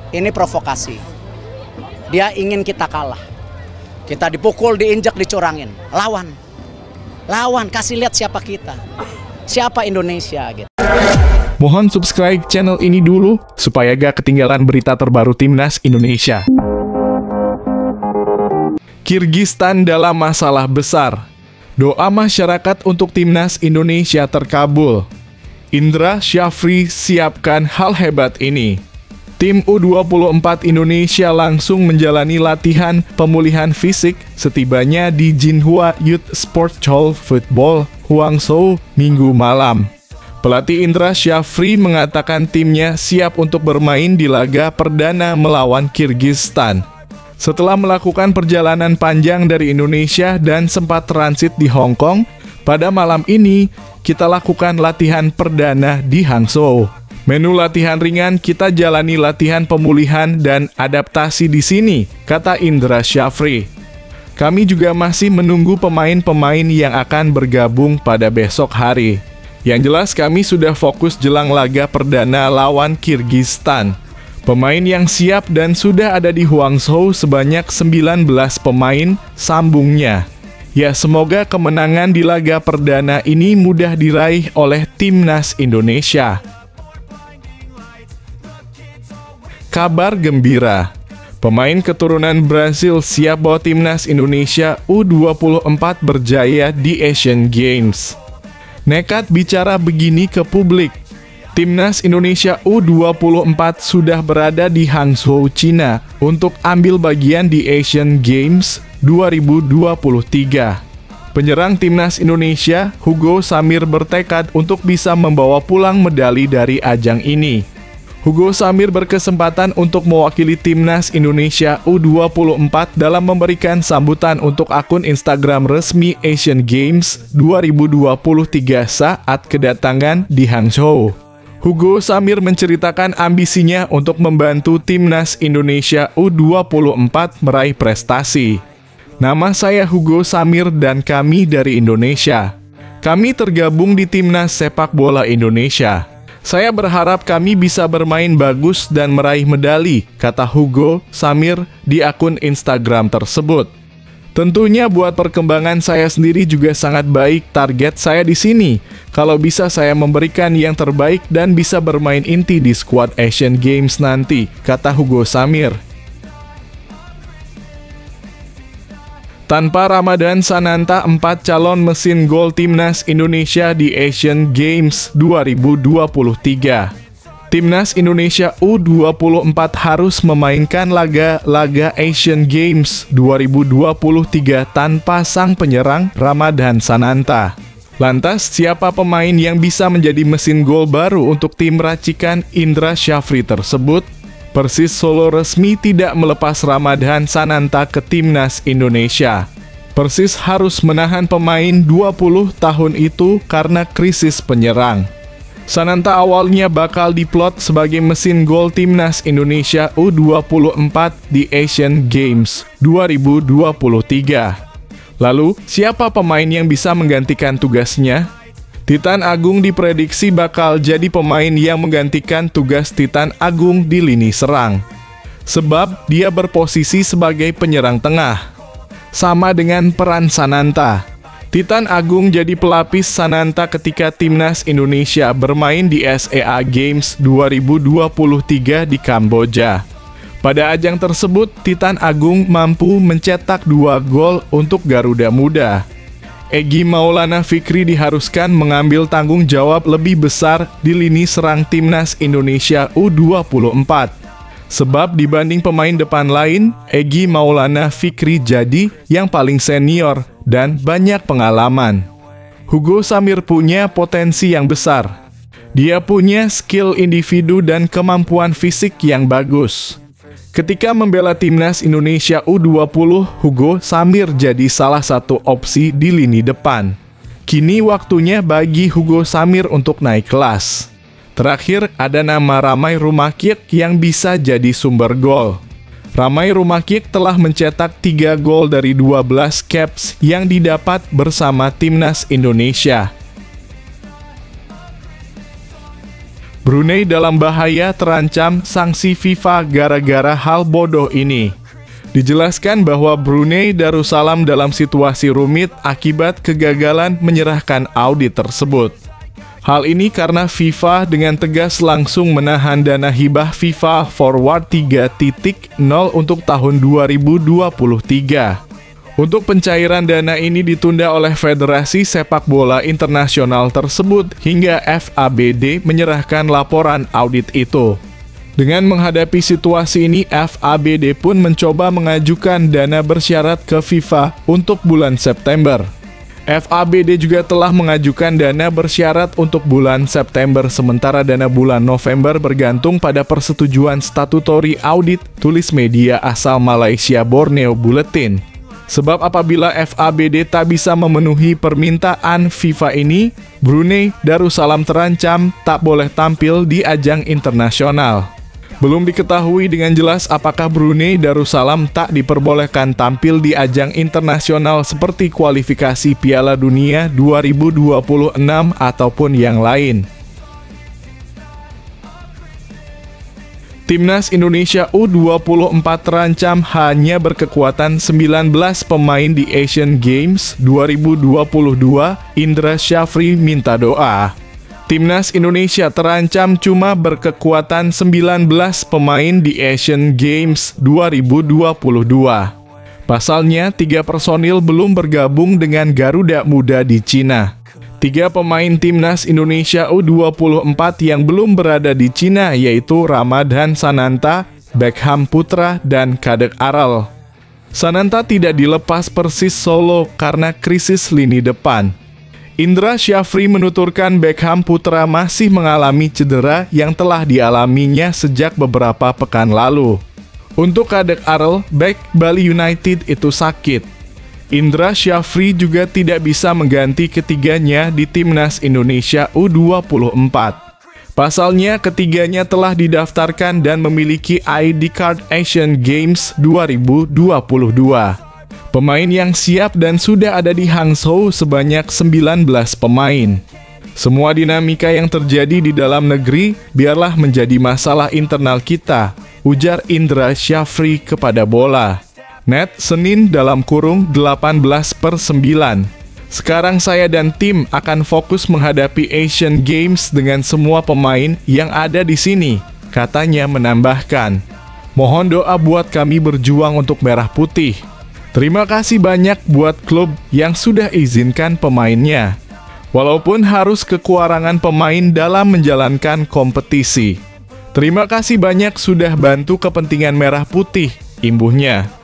Ini provokasi. Dia ingin kita kalah. Kita dipukul, diinjak, dicurangin. Lawan. Lawan, kasih lihat siapa kita. Siapa Indonesia gitu. Mohon subscribe channel ini dulu supaya gak ketinggalan berita terbaru Timnas Indonesia. Kirgistan dalam masalah besar. Doa masyarakat untuk Timnas Indonesia terkabul. Indra Syafri siapkan hal hebat ini. Tim U24 Indonesia langsung menjalani latihan pemulihan fisik setibanya di Jinhua Youth Sport Hall Football, Huangzhou, Minggu malam. Pelatih Indra Syafri mengatakan timnya siap untuk bermain di laga perdana melawan Kirgistan. Setelah melakukan perjalanan panjang dari Indonesia dan sempat transit di Hong Kong, pada malam ini kita lakukan latihan perdana di Hangzhou. Menu latihan ringan, kita jalani latihan pemulihan dan adaptasi di sini, kata Indra Syafri. Kami juga masih menunggu pemain-pemain yang akan bergabung pada besok hari. Yang jelas kami sudah fokus jelang laga perdana lawan Kirgistan. Pemain yang siap dan sudah ada di Huangzhou sebanyak 19 pemain, sambungnya. Ya, semoga kemenangan di laga perdana ini mudah diraih oleh Timnas Indonesia. Kabar gembira. Pemain keturunan Brasil siap bawa Timnas Indonesia U24 berjaya di Asian Games. Nekat bicara begini ke publik. Timnas Indonesia U24 sudah berada di Hangzhou, Cina untuk ambil bagian di Asian Games 2023. Penyerang Timnas Indonesia, Hugo Samir bertekad untuk bisa membawa pulang medali dari ajang ini. Hugo Samir berkesempatan untuk mewakili Timnas Indonesia U24 dalam memberikan sambutan untuk akun Instagram resmi Asian Games 2023 saat kedatangan di Hangzhou. Hugo Samir menceritakan ambisinya untuk membantu Timnas Indonesia U24 meraih prestasi. Nama saya Hugo Samir dan kami dari Indonesia. Kami tergabung di Timnas Sepak Bola Indonesia. Saya berharap kami bisa bermain bagus dan meraih medali, kata Hugo Samir di akun Instagram tersebut. Tentunya buat perkembangan saya sendiri juga sangat baik. Target saya di sini, kalau bisa saya memberikan yang terbaik dan bisa bermain inti di skuad Asian Games nanti, kata Hugo Samir. Tanpa Ramadan Sananta, 4 calon mesin gol Timnas Indonesia di Asian Games 2023. Timnas Indonesia U24 harus memainkan laga-laga Asian Games 2023 tanpa sang penyerang Ramadan Sananta. Lantas, siapa pemain yang bisa menjadi mesin gol baru untuk tim racikan Indra Syafri tersebut? Persis Solo resmi tidak melepas Ramadan Sananta ke Timnas Indonesia. Persis harus menahan pemain 20 tahun itu karena krisis penyerang. Sananta awalnya bakal diplot sebagai mesin gol Timnas Indonesia U24 di Asian Games 2023. Lalu, siapa pemain yang bisa menggantikan tugasnya? Titan Agung diprediksi bakal jadi pemain yang menggantikan tugas Titan Agung di lini serang. Sebab dia berposisi sebagai penyerang tengah. Sama dengan peran Sananta. Titan Agung jadi pelapis Sananta ketika Timnas Indonesia bermain di SEA Games 2023 di Kamboja. Pada ajang tersebut, Titan Agung mampu mencetak 2 gol untuk Garuda Muda. Egy Maulana Fikri diharuskan mengambil tanggung jawab lebih besar di lini serang Timnas Indonesia U24. Sebab dibanding pemain depan lain, Egy Maulana Fikri jadi yang paling senior dan banyak pengalaman. Hugo Samir punya potensi yang besar. Dia punya skill individu dan kemampuan fisik yang bagus. Ketika membela Timnas Indonesia U20, Hugo Samir jadi salah satu opsi di lini depan. Kini waktunya bagi Hugo Samir untuk naik kelas. Terakhir, ada nama Ramai Rumakik yang bisa jadi sumber gol. Ramai Rumakik telah mencetak 3 gol dari 12 caps yang didapat bersama Timnas Indonesia. Brunei dalam bahaya, terancam sanksi FIFA gara-gara hal bodoh ini. Dijelaskan bahwa Brunei Darussalam dalam situasi rumit akibat kegagalan menyerahkan audit tersebut. Hal ini karena FIFA dengan tegas langsung menahan dana hibah FIFA Forward 3.0 untuk tahun 2023. Untuk pencairan dana ini ditunda oleh Federasi Sepak Bola Internasional tersebut hingga FABD menyerahkan laporan audit itu. Dengan menghadapi situasi ini, FABD pun mencoba mengajukan dana bersyarat ke FIFA untuk bulan September. FABD juga telah mengajukan dana bersyarat untuk bulan September, sementara dana bulan November bergantung pada persetujuan statutory audit, tulis media asal Malaysia Borneo Bulletin. Sebab apabila FABD tak bisa memenuhi permintaan FIFA ini, Brunei Darussalam terancam tak boleh tampil di ajang internasional. Belum diketahui dengan jelas apakah Brunei Darussalam tak diperbolehkan tampil di ajang internasional seperti kualifikasi Piala Dunia 2026 ataupun yang lain. Timnas Indonesia U24 terancam hanya berkekuatan 19 pemain di Asian Games 2022, Indra Syafri minta doa. Timnas Indonesia terancam cuma berkekuatan 19 pemain di Asian Games 2022. Pasalnya, 3 personil belum bergabung dengan Garuda Muda di Cina. 3 pemain Timnas Indonesia U24 yang belum berada di Cina yaitu Ramadhan Sananta, Beckham Putra, dan Kadek Aral. Sananta tidak dilepas Persis Solo karena krisis lini depan. Indra Syafri menuturkan Beckham Putra masih mengalami cedera yang telah dialaminya sejak beberapa pekan lalu. Untuk Kadek Aral, bek Bali United itu sakit. Indra Syafri juga tidak bisa mengganti ketiganya di Timnas Indonesia U24. Pasalnya, ketiganya telah didaftarkan dan memiliki ID card Asian Games 2022. Pemain yang siap dan sudah ada di Hangzhou sebanyak 19 pemain. Semua dinamika yang terjadi di dalam negeri biarlah menjadi masalah internal kita, ujar Indra Syafri kepada Bola. Net Senin (18/9). Sekarang saya dan tim akan fokus menghadapi Asian Games dengan semua pemain yang ada di sini, katanya menambahkan. Mohon doa buat kami berjuang untuk merah putih. Terima kasih banyak buat klub yang sudah izinkan pemainnya. Walaupun harus kekurangan pemain dalam menjalankan kompetisi. Terima kasih banyak sudah bantu kepentingan merah putih, imbuhnya.